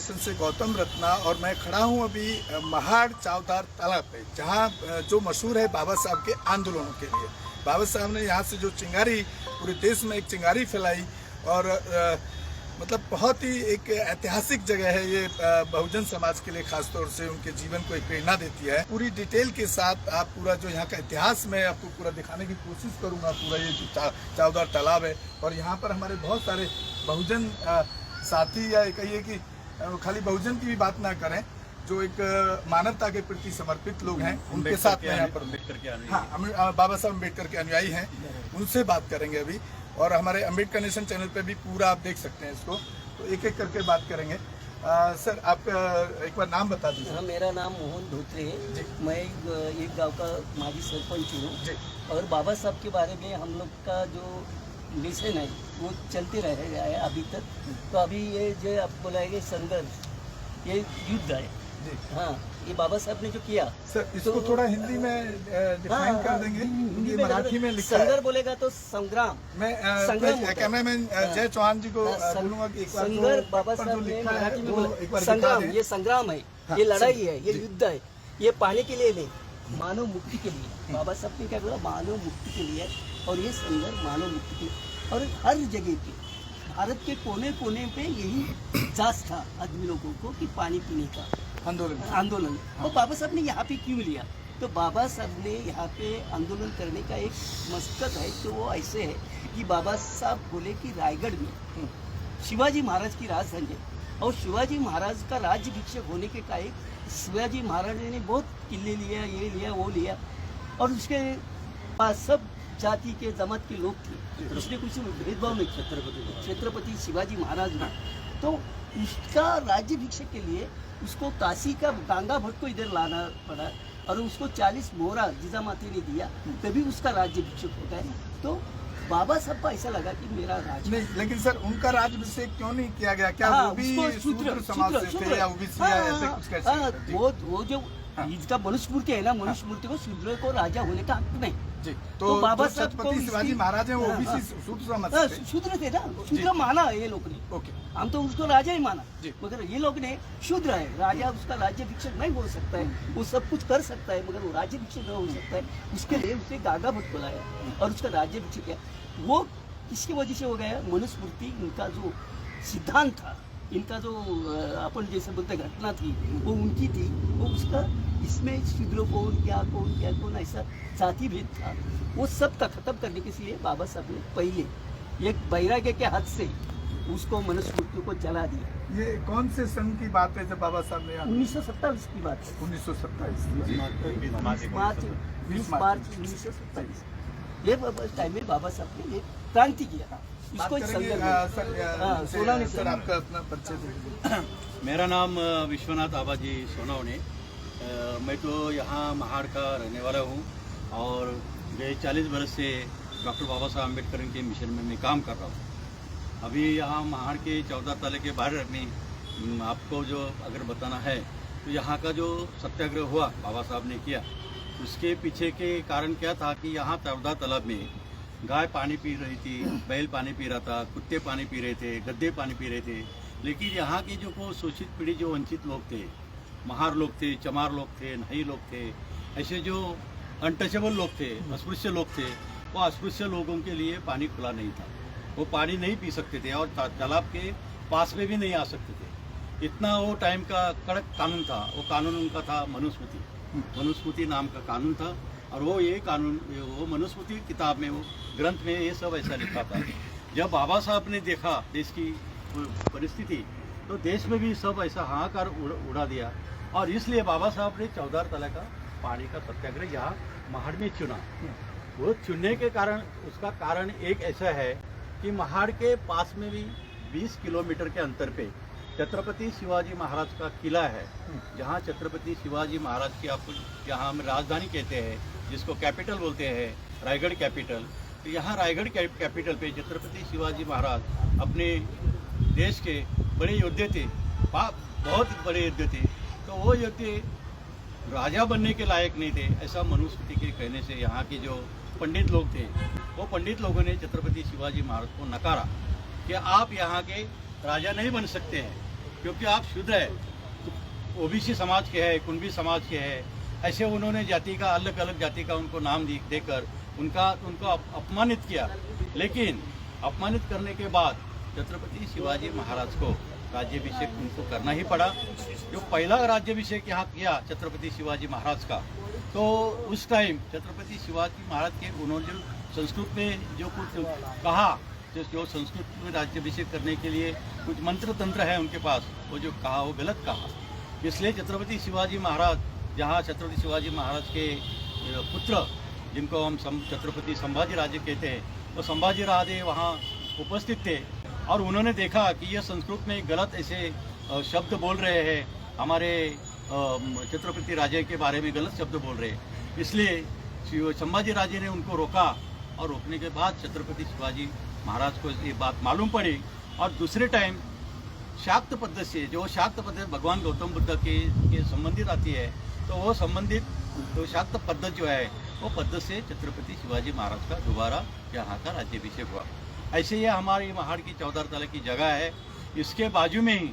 से गौतम रत्ना और मैं खड़ा हूं अभी महाड़ चावदार तालाब पे, जहां जो मशहूर है बाबा साहब के आंदोलनों के लिए। बाबा साहब ने यहां से जो चिंगारी, पूरे देश में एक चिंगारी फैलाई और मतलब बहुत ही एक ऐतिहासिक जगह है ये बहुजन समाज के लिए, खासतौर से उनके जीवन को एक प्रेरणा देती है। पूरी डिटेल के साथ आप पूरा जो यहाँ का इतिहास मैं आपको पूरा दिखाने की कोशिश करूँगा। पूरा ये जो चावदार तालाब है और यहाँ पर हमारे बहुत सारे बहुजन साथी, या कहिए कि खाली बहुजन की भी बात ना करें, जो एक मानवता के प्रति समर्पित लोग हैं, उनके साथ में यहाँ पर बाबा साहब अम्बेडकर के अनुयायी हैं, उनसे बात करेंगे अभी। और हमारे अम्बेडकर नेशन चैनल पे भी पूरा आप देख सकते हैं इसको, तो एक एक करके बात करेंगे। सर, आप एक बार नाम बता दीजिए। हाँ, मेरा नाम मोहन धोत्रे है। मैं एक गांव का माजी सरपंच हूँ और बाबा साहब के बारे में हम लोग का जो मिशन है वो चलते रहा है अभी तक। तो अभी ये जो आप बोलाएंगे संघर्ष, ये युद्ध है। हाँ, ये बाबा साहब ने जो किया। सर, इसको तो थोड़ा हिंदी में डिफाइन कर देंगे। हिंदी मराठी में लिखा है। संघर्ष बोलेगा तो संग्राम। मैं कैमरामैन जय चौहान जी को बोलूंगा कि एक बार संघर्ष बाबा साहब ने मराठी में बोला। संग्राम, ये संग्राम है, ये लड़ाई है, ये युद्ध है। ये पाने के लिए नहीं, मानव मुक्ति के लिए। बाबा साहब ने क्या बोला? मानव मुक्ति के लिए। और ये संघर्ष मानव मुक्ति के लिए। और हर जगह पे, भारत के कोने कोने पे यही जास था आदमी लोगों को कि पानी पीने का आंदोलन। तो बाबा साहब ने यहाँ पे क्यों लिया? तो बाबा साहब ने यहाँ पे आंदोलन करने का एक मकसद है। तो वो ऐसे है कि बाबा साहब बोले कि रायगढ़ में शिवाजी महाराज की राजधानी है और शिवाजी महाराज का राज्यभिषेक होने के कारण शिवाजी महाराज ने बहुत किले लिया, ये लिया, वो लिया, और उसके पास सब जाति के जमात के लोग थे। उसने कुछ भेदभाव नहीं किया। छत्रपति शिवाजी महाराज ने तो उसका राज्यभिषेक के लिए उसको काशी का गंगा भट्ट को इधर लाना पड़ा और उसको 40 मोहरा जिजामाती ने दिया, तभी उसका राज्यभिषेक होता है। तो बाबा साहब को ऐसा लगा कि मेरा राज्य नहीं, लेकिन सर उनका राज्यभिषेक क्यों नहीं किया गया? क्या वो भी शूद्र समाज से थे या ओबीसी या ऐसे कुछ कैसे? वो जो इसका मनुस्मृति है ना, मनुस्मृति को शूद्र को राजा होने का हक नहीं जी। तो बाबा साहब छत्रपति शिवाजी महाराज हैं, वो ओबीसी शूद्र समाज से थे। शूद्र थे ना, शूद्र माना ये लोग ने। ओके, हम तो उसको राजा ही माना, जी। मगर ये लोग ने शूद्र है, राजा उसका राज्यभिषेक नहीं हो सकता है। वो सब कुछ कर सकता है मगर वो राज्यभिषेक नहीं हो सकता है। उसके लिए उसे गागा भट्ट बुलाया और उसका राज्यभिषेक किया। वो किसकी वजह से हो गया? मनुस्मृति, इनका जो सिद्धांत था, इनका जो अपन जैसे बोलते घटना थी, वो उनकी थी। वो उसका इसमें शूद्र कौन क्या कौन ऐसा जाति भेद था, वो सब का खत्म करने के लिए बाबा साहब ने पहले एक बैराग्य के हाथ से उसको मनुस्मृति को जला दिया। ये कौन से सन की बात है जब बाबा साहब ने? 1927 की बात है। 1927 मार्च 1927 ये टाइम में बाबा साहब ने एक क्रांति किया। इसको सर, आपका अपना परिचय दीजिए। मेरा नाम विश्वनाथ आबाजी सोनावने। मैं तो यहाँ महाड़ का रहने वाला हूँ और गए 40 बरस से डॉक्टर बाबा साहब अम्बेडकर के मिशन में मैं काम कर रहा हूँ। अभी यहाँ महाड़ के 14 ताले के बाहर में आपको जो अगर बताना है तो यहाँ का जो सत्याग्रह हुआ बाबा साहब ने किया, उसके पीछे के कारण क्या था कि यहाँ चावदार तालाब में गाय पानी पी रही थी, बैल पानी पी रहा था, कुत्ते पानी पी रहे थे, गद्दे पानी पी रहे थे। लेकिन यहाँ की जो शोषित पीढ़ी, जो वंचित लोग थे, महार लोग थे, चमार लोग थे, नही लोग थे, ऐसे जो अनटचेबल लोग थे, अस्पृश्य लोग थे, वो अस्पृश्य लोगों के लिए पानी खुला नहीं था। वो पानी नहीं पी सकते थे और तालाब के पास में भी नहीं आ सकते थे। इतना वो टाइम का कड़क कानून था। वो कानून उनका था मनुस्मृति नाम का कानून था। और वो ये कानून, वो मनुस्मृति किताब में, वो ग्रंथ में ये सब ऐसा लिखा था। जब बाबा साहब ने देखा देश की परिस्थिति, तो देश में भी सब ऐसा हाहाकार उड़ा दिया। और इसलिए बाबा साहब ने 14 ताला का पानी का सत्याग्रह यहाँ महाड़ में चुना। वो चुनने के कारण, उसका कारण एक ऐसा है कि महाड़ के पास में भी 20 किलोमीटर के अंतर पे छत्रपति शिवाजी महाराज का किला है, जहाँ छत्रपति शिवाजी महाराज की, आपको जहाँ हम राजधानी कहते हैं, जिसको कैपिटल बोलते हैं, रायगढ़ कैपिटल। तो यहाँ रायगढ़ कैपिटल पे छत्रपति शिवाजी महाराज अपने देश के बड़े योद्धे थे, बहुत बड़े योद्धे थे। तो वो योद्धे राजा बनने के लायक नहीं थे, ऐसा मनुस्मृति के कहने से यहाँ के जो पंडित लोग थे, वो पंडित लोगों ने छत्रपति शिवाजी महाराज को नकारा कि आप यहाँ के राजा नहीं बन सकते हैं। क्योंकि आप शूद्र है, तो ओबीसी समाज के है, कुणबी समाज के है, ऐसे उन्होंने जाति का अलग अलग जाति का उनको नाम देकर उनको अपमानित किया। लेकिन अपमानित करने के बाद छत्रपति शिवाजी महाराज को राज्याभिषेक उनको करना ही पड़ा। जो पहला राज्याभिषेक यहाँ किया छत्रपति शिवाजी महाराज का, तो उस टाइम छत्रपति शिवाजी महाराज के उन्होंने जो संस्कृत में जो कुछ कहा, जो संस्कृत में राज्याभिषेक करने के लिए कुछ मंत्र तंत्र है उनके पास, वो जो कहा वो गलत कहा। इसलिए छत्रपति शिवाजी महाराज, जहाँ छत्रपति शिवाजी महाराज के पुत्र जिनको हम छत्रपति संभाजी राजे कहते हैं, तो संभाजी राजे वहाँ उपस्थित थे और उन्होंने देखा कि यह संस्कृत में गलत ऐसे शब्द बोल रहे हैं, हमारे छत्रपति राजे के बारे में गलत शब्द बोल रहे हैं। इसलिए संभाजी राजे ने उनको रोका और रोकने के बाद छत्रपति शिवाजी महाराज को ये बात मालूम पड़ी और दूसरे टाइम शाक्त पद्धति से, जो शाक्त पद्धति भगवान गौतम बुद्ध के संबंधित आती है, तो वो संबंधित तो शाक्त पद्धति जो है वो पद्धति से छत्रपति शिवाजी महाराज का दोबारा यहाँ का राज्याभिषेक हुआ। ऐसे ही हमारी महाड़ की चौधारताला की जगह है, इसके बाजू में ही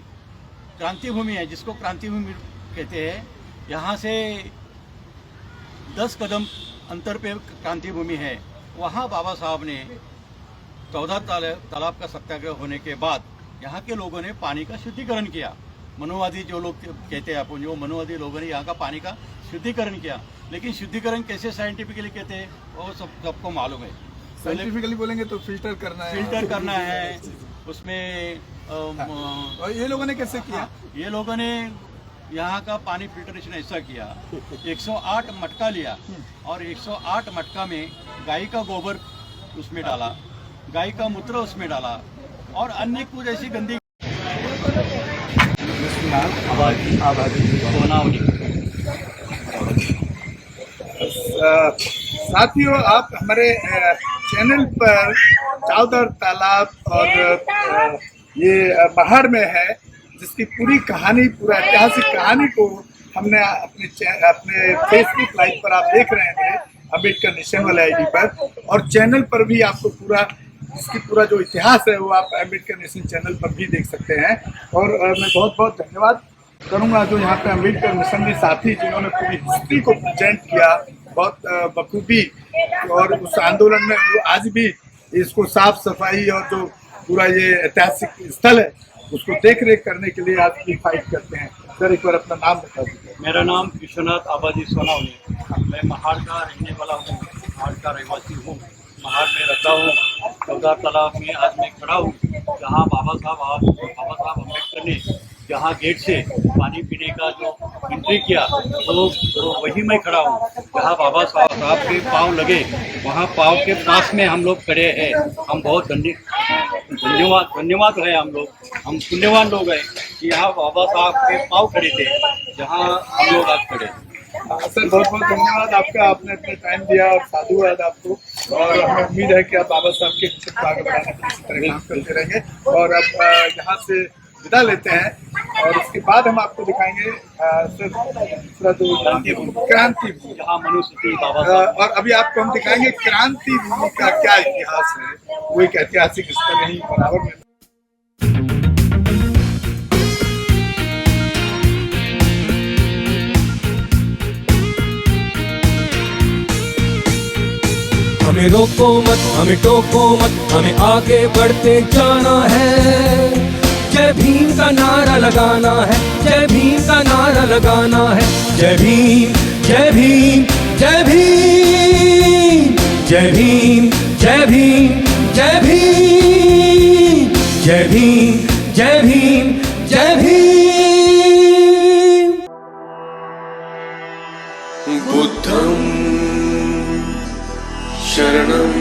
क्रांति भूमि है, जिसको क्रांति भूमि कहते हैं। यहाँ से 10 कदम अंतर पे क्रांति भूमि है। वहाँ बाबा साहब ने चौधार तालाब का सत्याग्रह होने के बाद यहाँ के लोगों ने पानी का शुद्धिकरण किया। मनुवादी जो लोग कहते हैं अपन, जो मनुवादी लोगों ने यहाँ का पानी का शुद्धिकरण किया। लेकिन शुद्धिकरण कैसे साइंटिफिकली कहते हैं वो सबको मालूम है। साइंटिफिकली बोलेंगे तो फिल्टर करना है उसमें। और ये लोगों ने कैसे किया? ये लोगों ने यहाँ का पानी फिल्टरेशन ऐसा किया, 108 मटका लिया और 108 मटका में गाय का गोबर उसमें डाला, गाय का मूत्र उसमें डाला और अन्य कुछ ऐसी गंदी साथियों, आप हमारे चैनल पर चौधार तालाब और ये महाड़ में है, जिसकी पूरी कहानी, पूरा ऐतिहासिक कहानी को हमने अपने फेसबुक लाइव पर आप देख रहे थे, अम्बेडकर नेशन वाले आईडी पर, और चैनल पर भी आपको पूरा इसकी पूरा जो इतिहास है वो आप अम्बेडकर नेशन चैनल पर भी देख सकते हैं। और मैं बहुत बहुत धन्यवाद करूंगा जो यहाँ पे अम्बेडकर मिशन के साथी, जिन्होंने पूरी हिस्ट्री को प्रेजेंट किया बहुत बखूबी, और उस आंदोलन में वो आज भी इसको साफ सफाई और जो पूरा ये ऐतिहासिक स्थल है उसको देख रेख करने के लिए आज भी फाइट करते हैं। सर, एक बार अपना नाम बता दीजिए। मेरा नाम विश्वनाथ आबाजी सोनावने, मैं महाड़ का रहने वाला हूँ, महाड़ का रहवासी हूँ, महाड़ में रहता हूँ। चौधार तालाब में आज मैं खड़ा हूँ, जहाँ बाबा साहब अम्बेडकर ने जहाँ गेट से पानी पीने का जो एंट्री किया, तो वही मैं खड़ा हूँ जहाँ बाबा साहब के पाँव लगे, वहाँ पाँव के पास में हम लोग खड़े हैं। हम बहुत धन्यवाद है, हम पुण्यवान लोग हैं कि यहाँ बाबा साहब के पाँव खड़े थे, जहाँ हम लोग आज खड़े। सर, बहुत बहुत धन्यवाद आपका, आपने अपने टाइम दिया और साधुवाद आपको, और हमें उम्मीद है कि आप बाबा साहब के कुछ आगे बढ़ाने के इसी तरह काम करते रहेंगे। और अब यहाँ से विदा लेते हैं और उसके बाद हम आपको दिखाएंगे सर दूसरा जो क्रांति भूमि, जहाँ मनुष्य बाबा साहब, और अभी आपको हम दिखाएंगे क्रांति भूमि का क्या इतिहास है। वो एक ऐतिहासिक स्थल नहीं बराबर में। हमें रोको मत, हमें टोको मत, हमें आगे बढ़ते जाना है। जय भीम का नारा लगाना है, जय भीम का नारा लगाना है। जय भीम, जय भीम, जय भीम, जय भीम, जय भीम, जय भीम, जय भीम, जय भीम, जय भीम। बुद्धं शरणं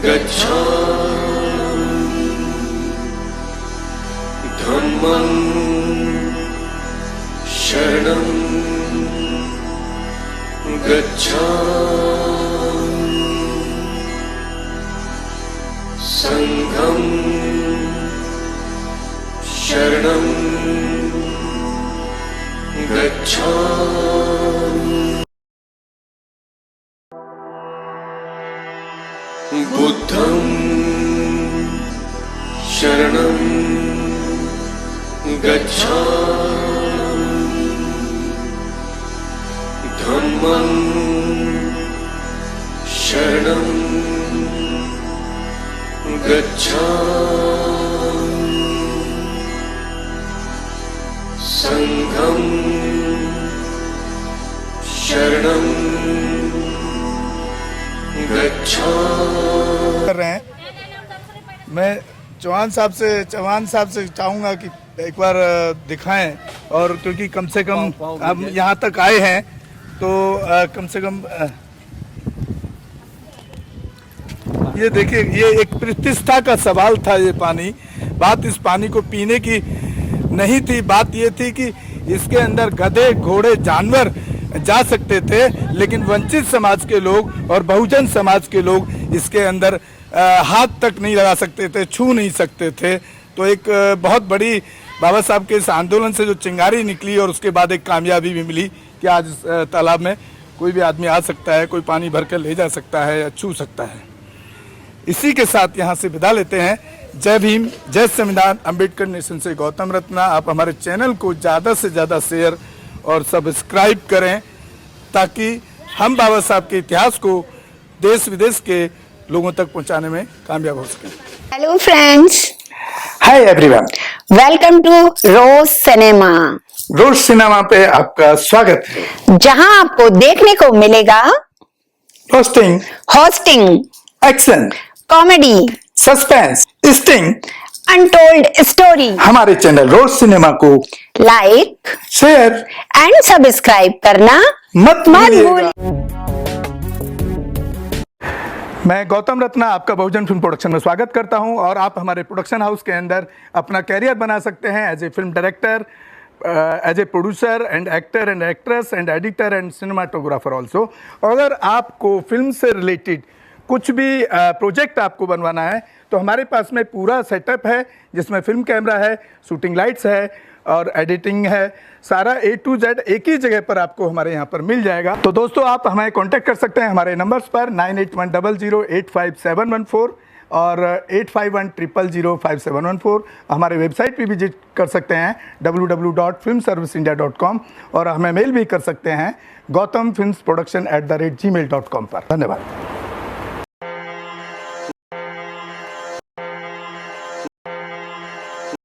गच्छामि, धम्मं शरणं गच्छामि, संघं शरणं गच्छामि। बुद्धं शरणं धम्मं शरणं गच्छामि संघं शरणं गच्छामि। कर रहे हैं। मैं चौहान साहब से चाहूँगा कि एक बार दिखाएं, और क्योंकि कम से कम हम यहाँ तक आए हैं तो कम से कम ये देखिए, ये एक प्रतिष्ठा का सवाल था। ये पानी, बात इस पानी को पीने की नहीं थी, बात ये थी कि इसके अंदर गधे घोड़े जानवर जा सकते थे, लेकिन वंचित समाज के लोग और बहुजन समाज के लोग इसके अंदर हाथ तक नहीं लगा सकते थे, छू नहीं सकते थे। तो एक बहुत बड़ी बाबा साहब के इस आंदोलन से जो चिंगारी निकली और उसके बाद एक कामयाबी भी मिली कि आज इस तालाब में कोई भी आदमी आ सकता है, कोई पानी भर कर ले जा सकता है या छू सकता है। इसी के साथ यहाँ से विदा लेते हैं। जय भीम, जय संविधान, अम्बेडकर नेशन से गौतम रत्ना। आप हमारे चैनल को ज़्यादा से ज़्यादा शेयर और सब्सक्राइब करें ताकि हम बाबा साहब के इतिहास को देश विदेश के लोगों तक पहुंचाने में कामयाब हो सकें। Hello friends, hi everyone, welcome to Rose Cinema. Rose Cinema पे आपका स्वागत है, जहां आपको देखने को मिलेगा hosting, action, comedy, suspense, sting, untold story. हमारे चैनल रोज सिनेमा को लाइक, शेयर एंड सब्सक्राइब करना मत भूलिएगा। भूलिएगा। मैं गौतम रत्ना आपका बहुजन फिल्म प्रोडक्शन में स्वागत करता हूं, और आप हमारे प्रोडक्शन हाउस के अंदर अपना कैरियर बना सकते हैं as a film director, as a producer and actor and actress and editor and cinematographer also. अगर आपको फिल्म से रिलेटेड कुछ भी प्रोजेक्ट आपको बनवाना है तो हमारे पास में पूरा सेटअप है, जिसमें फिल्म कैमरा है, शूटिंग लाइट्स है और एडिटिंग है। सारा A to Z एक ही जगह पर आपको हमारे यहाँ पर मिल जाएगा। तो दोस्तों, आप हमें कांटेक्ट कर सकते हैं हमारे नंबर्स पर 9810085714 और 8510005714। हमारे वेबसाइट पे विजिट कर सकते हैं www.filmserviceindia.com, और हमें मेल भी कर सकते हैं gautamfilmsproduction@gmail.com पर। धन्यवाद।